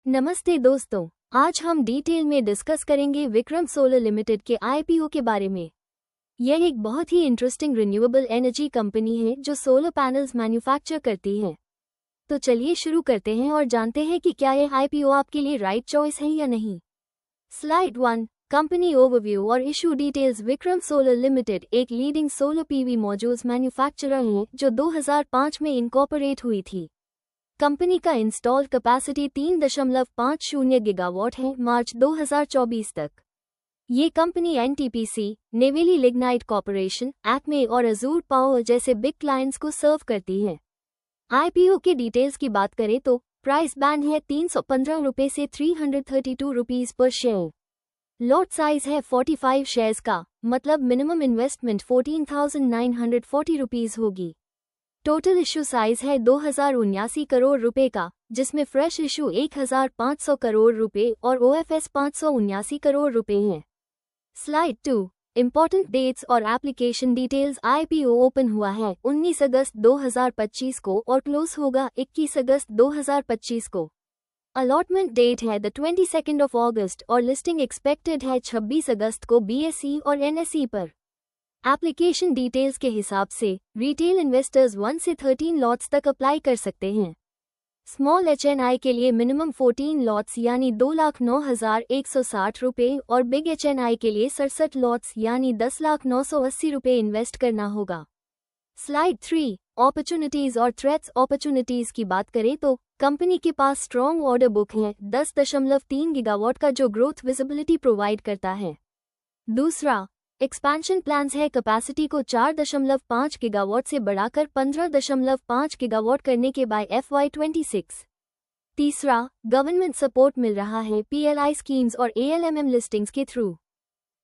नमस्ते दोस्तों, आज हम डिटेल में डिस्कस करेंगे विक्रम सोलर लिमिटेड के आईपीओ के बारे में। यह एक बहुत ही इंटरेस्टिंग रिन्यूएबल एनर्जी कंपनी है जो सोलर पैनल्स मैन्युफैक्चर करती है। तो चलिए शुरू करते हैं और जानते हैं कि क्या यह आईपीओ आपके लिए राइट चॉइस है या नहीं। स्लाइड 1, कंपनी ओवरव्यू और issue details. Vikram Solar Limited एक leading solar PV modules manufacturer है जो 2005 में इनकॉर्पोरेट हुई थी। कंपनी का इंस्टॉल कैपेसिटी 3.50 गीगावाट है मार्च 2024 तक। ये company NTPC, Neyveli lignite corporation, Acme और अजूर पावर जैसे बिग क्लाइंट्स को सर्व करती है। आईपीओ के डिटेल्स की बात करें तो प्राइस बैंड है 315 रुपये से 332 rupees per share. Lot size है 45 शेयर्स का, मतलब मिनिमम इन्वेस्टमेंट 14,940 रुपीज होगी। टोटल इशू साइज है 2079 करोड़ रुपए का, जिसमें फ्रेश इशू 1500 करोड़ रुपए और ओएफएस 579 करोड़ रुपए हैं। स्लाइड 2, इंपॉर्टेंट डेट्स और एप्लीकेशन डिटेल्स। आईपीओ ओपन हुआ है 19 अगस्त 2025 को और क्लोज होगा 21 अगस्त 2025 को। अलॉटमेंट डेट है 22 अगस्त और लिस्टिंग एक्सपेक्टेड है 26 अगस्त को बीएसई और एनएसई पर। एप्लीकेशन डिटेल्स के हिसाब से रिटेल इन्वेस्टर्स 1 से 13 लॉट्स तक अप्लाई कर सकते हैं। स्मॉल एचएनआई के लिए मिनिमम 14 लॉट्स यानी 2,09,160 रुपये और बिग एचएनआई के लिए 67 लॉट्स यानी 10,09,80 रुपये इन्वेस्ट करना होगा। स्लाइड 3, अपॉर्चुनिटीज और थ्रेट्स। अपॉर्चुनिटीज की बात करें तो कंपनी के पास स्ट्रॉन्ग ऑर्डर बुक है 10.3 गीगावाट का जो ग्रोथ विजिबिलिटी प्रोवाइड करता है। दूसरा, एक्सपेंशन प्लान्स है कैपेसिटी को 4.5 गीगावाट से बढ़ाकर 15.5 गीगावाट करने के बाय FY26। तीसरा, गवर्नमेंट सपोर्ट मिल रहा है पीएलआई स्कीम्स और एएलएमएम लिस्टिंग्स के थ्रू।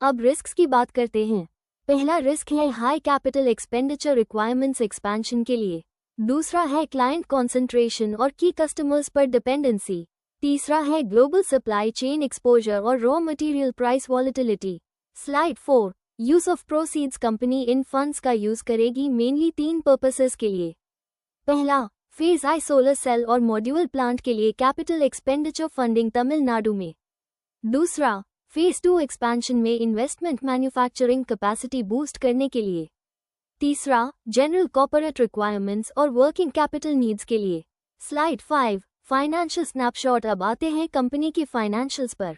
अब रिस्क्स की बात करते हैं। पहला रिस्क है high capital expenditure requirements expansion के लिए। दूसरा है क्लाइंट कॉन्सेंट्रेशन और की कस्टमर्स पर डिपेंडेंसी। तीसरा है ग्लोबल सप्लाई चेन एक्सपोजर और raw material price volatility. Slide 4, use of proceeds. Company in funds का यूज करेगी मेनली 3 पर्पसेस के लिए। पहला, फेज आई सोलर सेल और मॉड्यूल प्लांट के लिए कैपिटल एक्सपेंडिचर फंडिंग तमिलनाडु में। दूसरा, फेज 2 एक्सपेंशन में इन्वेस्टमेंट मैन्युफैक्चरिंग कैपेसिटी बूस्ट करने के लिए। तीसरा, जनरल कॉर्पोरेट रिक्वायरमेंट्स और वर्किंग कैपिटल नीड्स के लिए। Slide 5, financial snapshot. अब आते हैं कंपनी के फाइनेंशियल्स पर।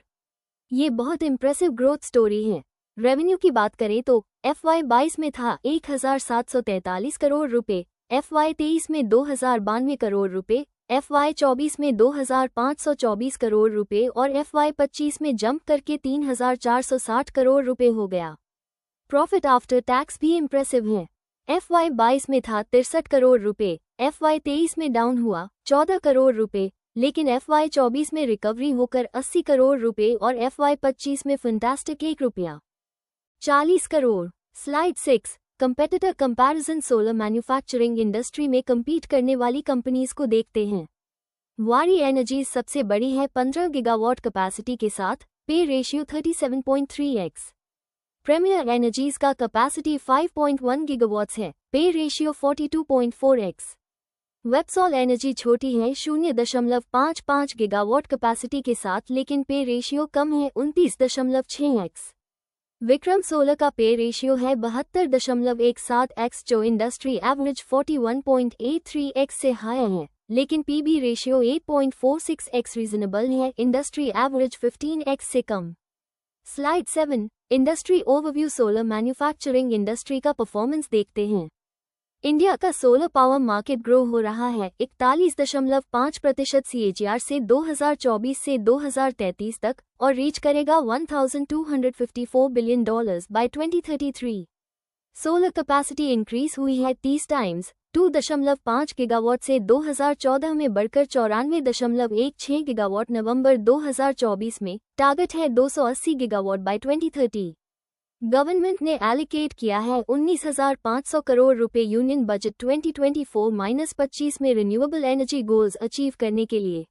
ये बहुत इंप्रेसिव ग्रोथ स्टोरी है। रेवेन्यू की बात करें तो FY22 में था 1,743 करोड़ रुपए, FY23 में 2,092 करोड़ रुपए, FY24 में 2,524 करोड़ रुपए और FY25 में जंप करके 3,460 करोड़ रुपए हो गया। प्रॉफिट आफ्टर टैक्स भी इंप्रेसिव है। FY22 में था 63 करोड़ रुपए, FY23 में डाउन हुआ 14 करोड़ रुपए, लेकिन FY24 में रिकवरी होकर 80 करोड़ रुपए और FY25 में फंटास्टिक 1 रुपया 40 crore. Slide 6, competitor comparison. Solar manufacturing industry में कम्पीट करने वाली कंपनीज को देखते हैं। वारी एनर्जीज सबसे बड़ी है 15 गीगावाट कैपेसिटी के साथ, पे रेशियो 37.3x। प्रीमियर एनर्जीज का कैपेसिटी 5.1 गीगावाट्स है, पे रेशियो 42.4x। वेबसॉल एनर्जी छोटी है 0.55 गीगावाट कैपेसिटी के साथ, लेकिन पे रेशियो कम है 29.6x। विक्रम सोलर का पे रेशियो है 72.17x जो इंडस्ट्री एवरेज 41.83x से हाई है, लेकिन पीबी रेशियो 8.46x रीजनेबल है, इंडस्ट्री एवरेज 15x से कम। Slide 7, industry overview. Solar manufacturing industry का परफॉर्मेंस देखते हैं। इंडिया का सोलर पावर मार्केट ग्रो हो रहा है 41.5% CAGR से 2024 से 2033 तक और रीच करेगा $1,254 billion bye 2033। Solar capacity increase हुई है 30 टाइम्स, 2.5 गीगावाट से 2014 में बढ़कर 94.16 गीगावाट नवंबर 2024 में। टारगेट है 280 गीगावाट बाय 2030। गवर्नमेंट ने एलोकेट किया है 19,500 करोड़ रुपए यूनियन बजट 2024-25 में रिन्यूएबल एनर्जी गोल्स अचीव करने के लिए।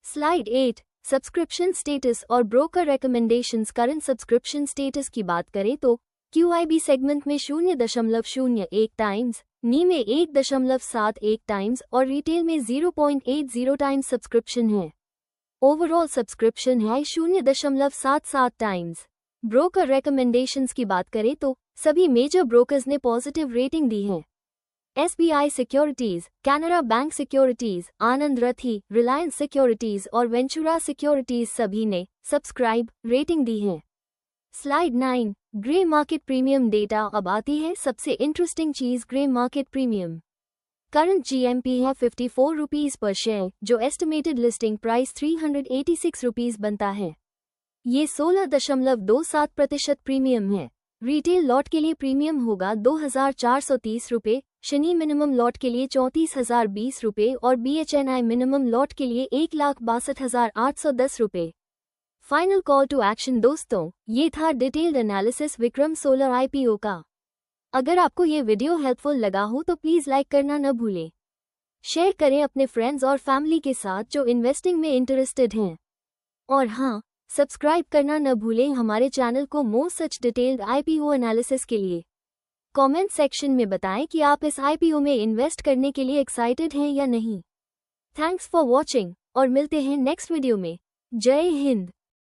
स्लाइड 8, सब्सक्रिप्शन स्टेटस और broker recommendations. Current subscription status की बात करें तो QIB सेगमेंट में 0.01 टाइम्स, नी में 1.71 टाइम्स और रिटेल में 0.80 टाइम्स सब्सक्रिप्शन है। ओवरऑल सब्सक्रिप्शन है 0.77 टाइम्स। ब्रोकर रिकमेंडेशंस की बात करें तो सभी मेजर ब्रोकर्स ने पॉजिटिव रेटिंग दी है। SBI securities, Canara bank securities, Anand Rathi, Reliance securities और वेंचुरा सिक्योरिटीज सभी ने सब्सक्राइब रेटिंग दी है। Slide 9, grey market premium data. अब आती है सबसे इंटरेस्टिंग चीज, grey market premium. Current GMP है 54 रुपीज पर शेयर, जो एस्टिमेटेड लिस्टिंग प्राइस 386 रुपीज बनता है। ये 16.27% प्रीमियम है। रिटेल लॉट के लिए प्रीमियम होगा 2430 रुपये, शनि मिनिमम लॉट के लिए 34,020 रुपये और BHNI मिनिमम लॉट के लिए 1,62,810 रुपये। फाइनल कॉल टू एक्शन दोस्तों, ये था detailed analysis Vikram solar IPO का। अगर आपको ये वीडियो हेल्पफुल लगा हो तो प्लीज़ लाइक करना न भूलें। शेयर करें अपने फ्रेंड्स और फैमिली के साथ जो इन्वेस्टिंग में इंटरेस्टेड हैं। और हाँ, सब्सक्राइब करना न भूलें हमारे चैनल को मोर सच डिटेल्ड IPO एनालिसिस के लिए। कमेंट सेक्शन में बताएं कि आप इस IPO में इन्वेस्ट करने के लिए एक्साइटेड हैं या नहीं। थैंक्स फॉर वॉचिंग और मिलते हैं नेक्स्ट वीडियो में। जय हिंद।